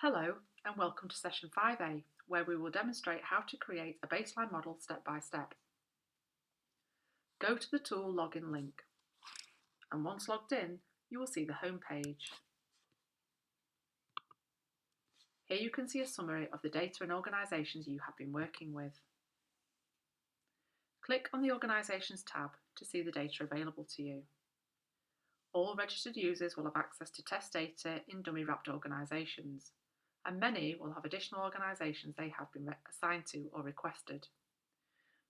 Hello and welcome to session 5a, where we will demonstrate how to create a baseline model step by step. Go to the tool login link, and once logged in, you will see the home page. Here you can see a summary of the data and organisations you have been working with. Click on the Organisations tab to see the data available to you. All registered users will have access to test data in WRaPT organisations, and many will have additional organisations they have been assigned to or requested.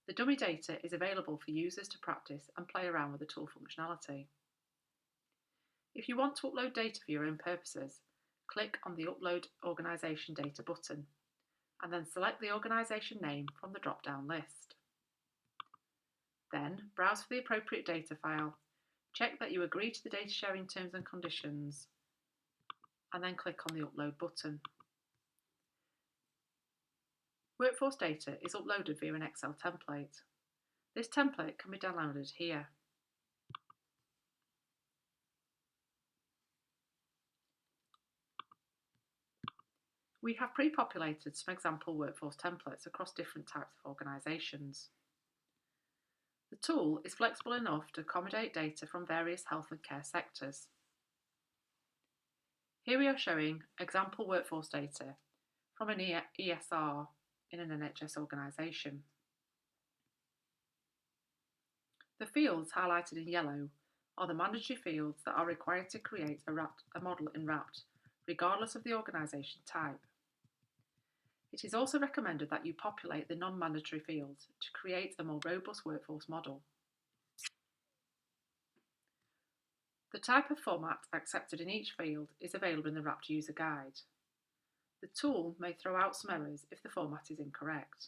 The dummy data is available for users to practice and play around with the tool functionality. If you want to upload data for your own purposes, click on the Upload Organisation Data button, and then select the organisation name from the drop-down list. Then browse for the appropriate data file, check that you agree to the data sharing terms and conditions, and then click on the Upload button. Workforce data is uploaded via an Excel template. This template can be downloaded here. We have pre-populated some example workforce templates across different types of organisations. The tool is flexible enough to accommodate data from various health and care sectors. Here we are showing example workforce data from an ESR in an NHS organisation. The fields highlighted in yellow are the mandatory fields that are required to create a model in WRaPT, regardless of the organisation type. It is also recommended that you populate the non-mandatory fields to create a more robust workforce model. The type of format accepted in each field is available in the WRaPT user guide. The tool may throw out some errors if the format is incorrect.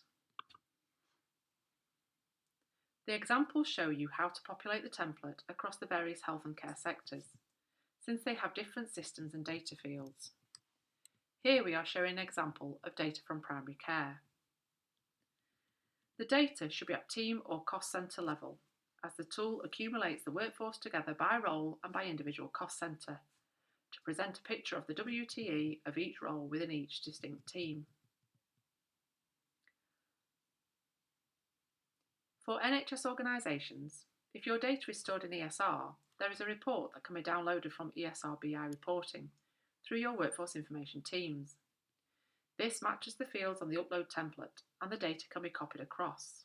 The examples show you how to populate the template across the various health and care sectors, since they have different systems and data fields. Here we are showing an example of data from primary care. The data should be at team or cost centre level, as the tool accumulates the workforce together by role and by individual cost centre, to present a picture of the WTE of each role within each distinct team. For NHS organisations, if your data is stored in ESR, there is a report that can be downloaded from ESR BI reporting through your workforce information teams. This matches the fields on the upload template and the data can be copied across.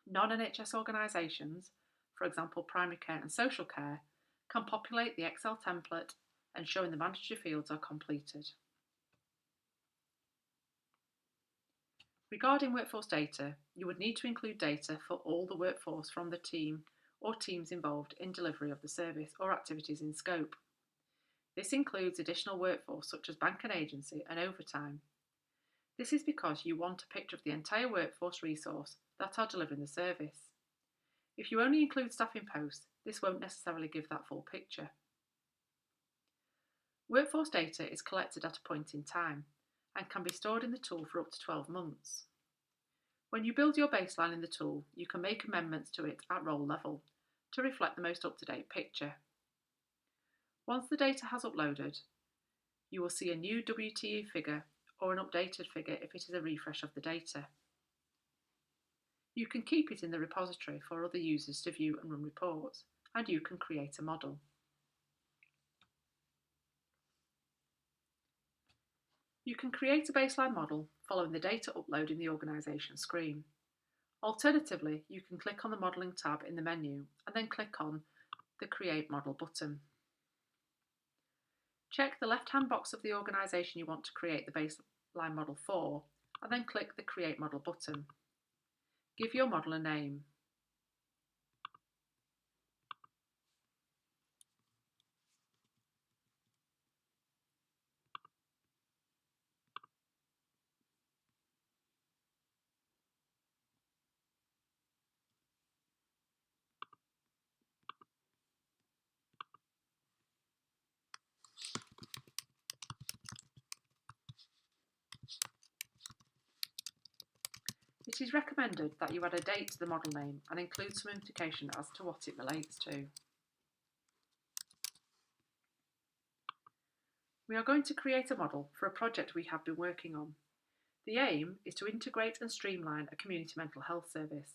Non-NHS organisations, for example primary care and social care, can populate the Excel template ensuring the mandatory fields are completed. Regarding workforce data, you would need to include data for all the workforce from the team or teams involved in delivery of the service or activities in scope. This includes additional workforce such as bank and agency and overtime. This is because you want a picture of the entire workforce resource that are delivering the service. If you only include staff in post, this won't necessarily give that full picture. Workforce data is collected at a point in time and can be stored in the tool for up to 12 months. When you build your baseline in the tool, you can make amendments to it at role level to reflect the most up-to-date picture. Once the data has uploaded, you will see a new WTE figure or an updated figure if it is a refresh of the data. You can keep it in the repository for other users to view and run reports, and you can create a model. You can create a baseline model following the data upload in the organisation screen. Alternatively, you can click on the Modelling tab in the menu and then click on the Create Model button. Check the left-hand box of the organisation you want to create the baseline model for, and then click the Create Model button. Give your model a name. It is recommended that you add a date to the model name and include some indication as to what it relates to. We are going to create a model for a project we have been working on. The aim is to integrate and streamline a community mental health service.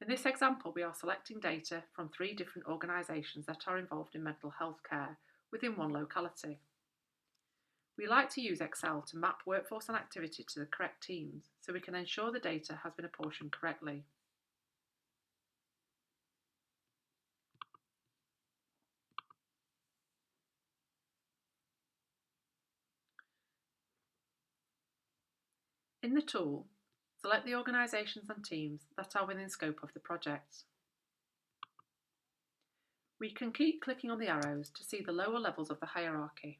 In this example, we are selecting data from 3 different organisations that are involved in mental health care within one locality. We like to use Excel to map workforce and activity to the correct teams so we can ensure the data has been apportioned correctly. In the tool, select the organisations and teams that are within scope of the project. We can keep clicking on the arrows to see the lower levels of the hierarchy.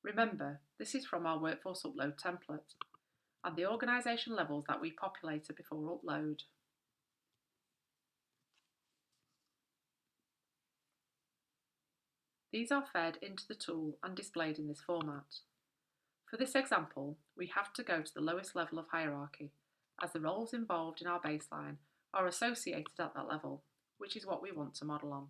Remember, this is from our workforce upload template and the organisation levels that we populated before upload. These are fed into the tool and displayed in this format. For this example, we have to go to the lowest level of hierarchy, as the roles involved in our baseline are associated at that level, which is what we want to model on.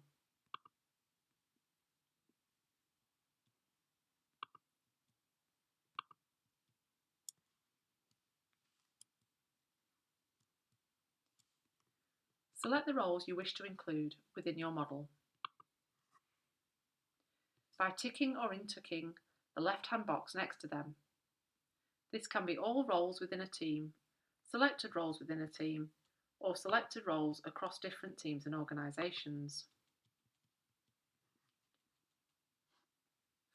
Select the roles you wish to include within your model by ticking or unticking the left-hand box next to them. This can be all roles within a team, selected roles within a team, or selected roles across different teams and organisations.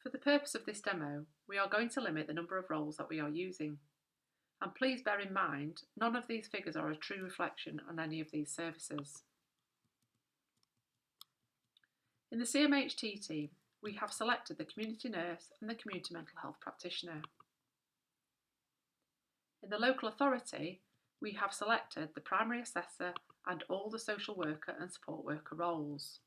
For the purpose of this demo, we are going to limit the number of roles that we are using. And please bear in mind, none of these figures are a true reflection on any of these services. In the CMHT team, we have selected the community nurse and the community mental health practitioner. In the local authority, we have selected the primary assessor and all the social worker and support worker roles.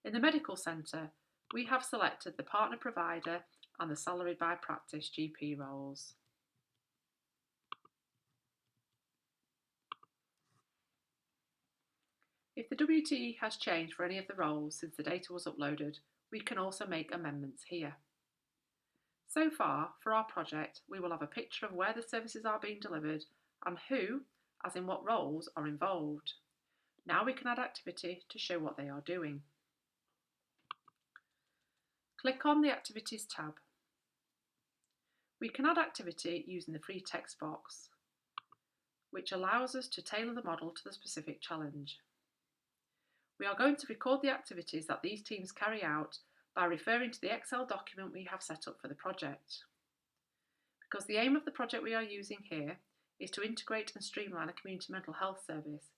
In the medical centre, we have selected the partner provider and the salaried by practice GP roles. If the WTE has changed for any of the roles since the data was uploaded, we can also make amendments here. So far, for our project, we will have a picture of where the services are being delivered and who, as in what roles, are involved. Now we can add activity to show what they are doing. Click on the Activities tab. We can add activity using the free text box, which allows us to tailor the model to the specific challenge. We are going to record the activities that these teams carry out by referring to the Excel document we have set up for the project. Because the aim of the project we are using here is to integrate and streamline a community mental health service,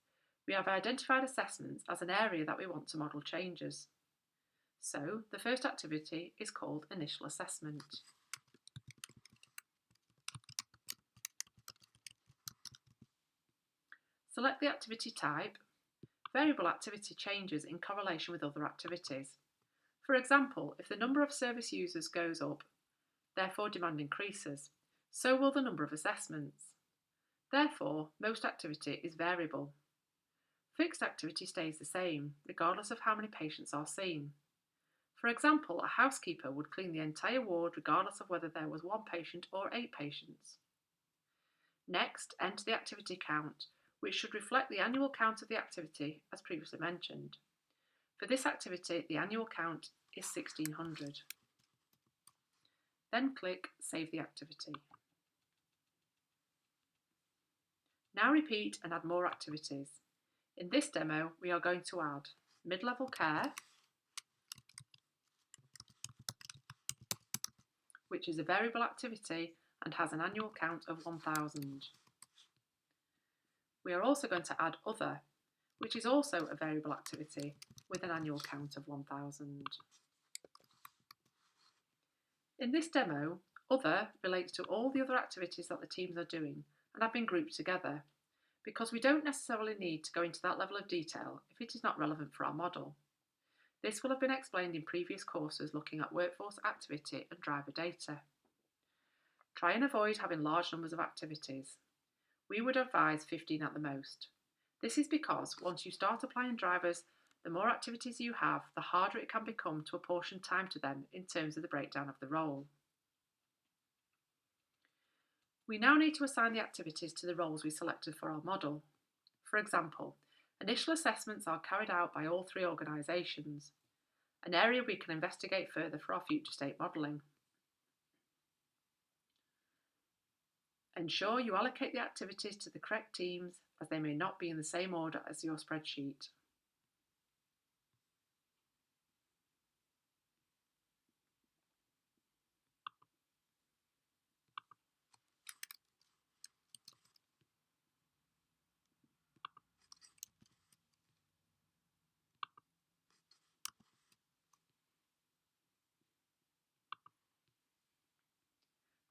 we have identified assessments as an area that we want to model changes. So the first activity is called Initial Assessment. Select the activity type. Variable activity changes in correlation with other activities. For example, if the number of service users goes up, therefore demand increases, so will the number of assessments. Therefore, most activity is variable. Fixed activity stays the same, regardless of how many patients are seen. For example, a housekeeper would clean the entire ward regardless of whether there was 1 patient or 8 patients. Next, enter the activity count, which should reflect the annual count of the activity as previously mentioned. For this activity, the annual count is 1600. Then click Save the activity. Now repeat and add more activities. In this demo, we are going to add mid-level care, which is a variable activity and has an annual count of 1000. We are also going to add other, which is also a variable activity with an annual count of 1000. In this demo, other relates to all the other activities that the teams are doing and have been grouped together, because we don't necessarily need to go into that level of detail if it is not relevant for our model. This will have been explained in previous courses looking at workforce activity and driver data. Try and avoid having large numbers of activities. We would advise 15 at the most. This is because once you start applying drivers, the more activities you have, the harder it can become to apportion time to them in terms of the breakdown of the role. We now need to assign the activities to the roles we selected for our model. For example, initial assessments are carried out by all three organisations, an area we can investigate further for our future state modelling. Ensure you allocate the activities to the correct teams, as they may not be in the same order as your spreadsheet.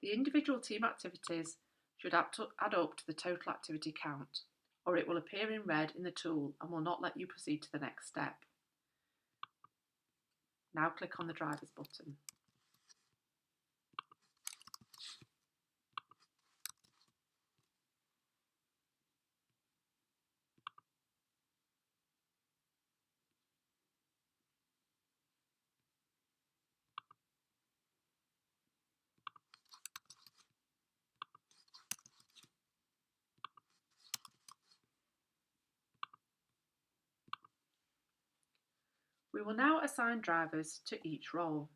The individual team activities should add up to the total activity count, or it will appear in red in the tool and will not let you proceed to the next step. Now click on the Drivers button. We will now assign drivers to each role.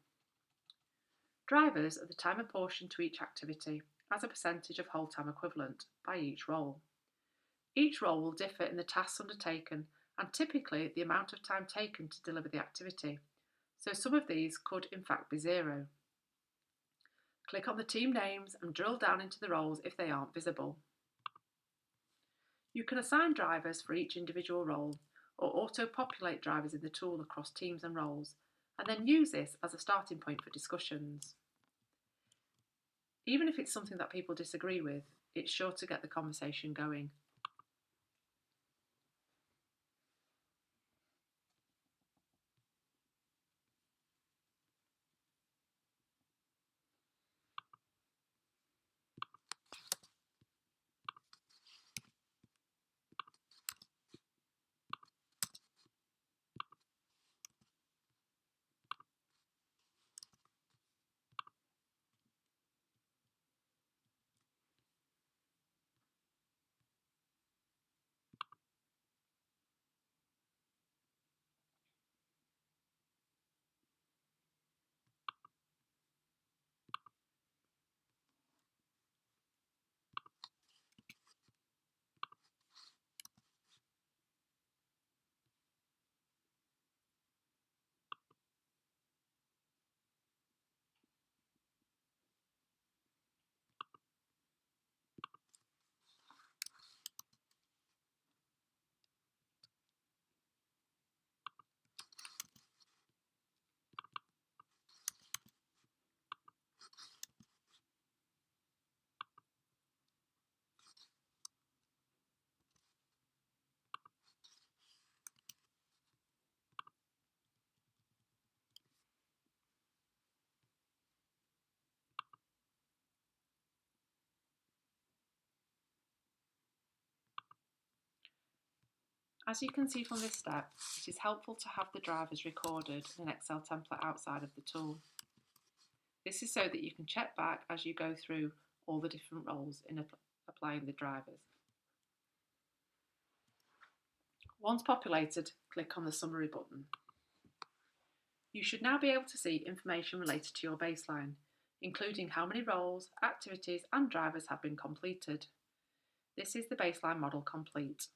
Drivers are the time apportioned to each activity as a percentage of whole time equivalent by each role. Each role will differ in the tasks undertaken and typically the amount of time taken to deliver the activity, so some of these could in fact be zero. Click on the team names and drill down into the roles if they aren't visible. You can assign drivers for each individual role or auto-populate drivers in the tool across teams and roles, and then use this as a starting point for discussions. Even if it's something that people disagree with, it's sure to get the conversation going. As you can see from this step, it is helpful to have the drivers recorded in an Excel template outside of the tool. This is so that you can check back as you go through all the different roles in applying the drivers. Once populated, click on the Summary button. You should now be able to see information related to your baseline, including how many roles, activities and drivers have been completed. This is the baseline model complete.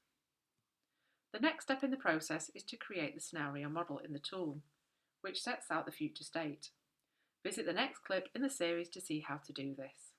The next step in the process is to create the scenario model in the tool, which sets out the future state. Visit the next clip in the series to see how to do this.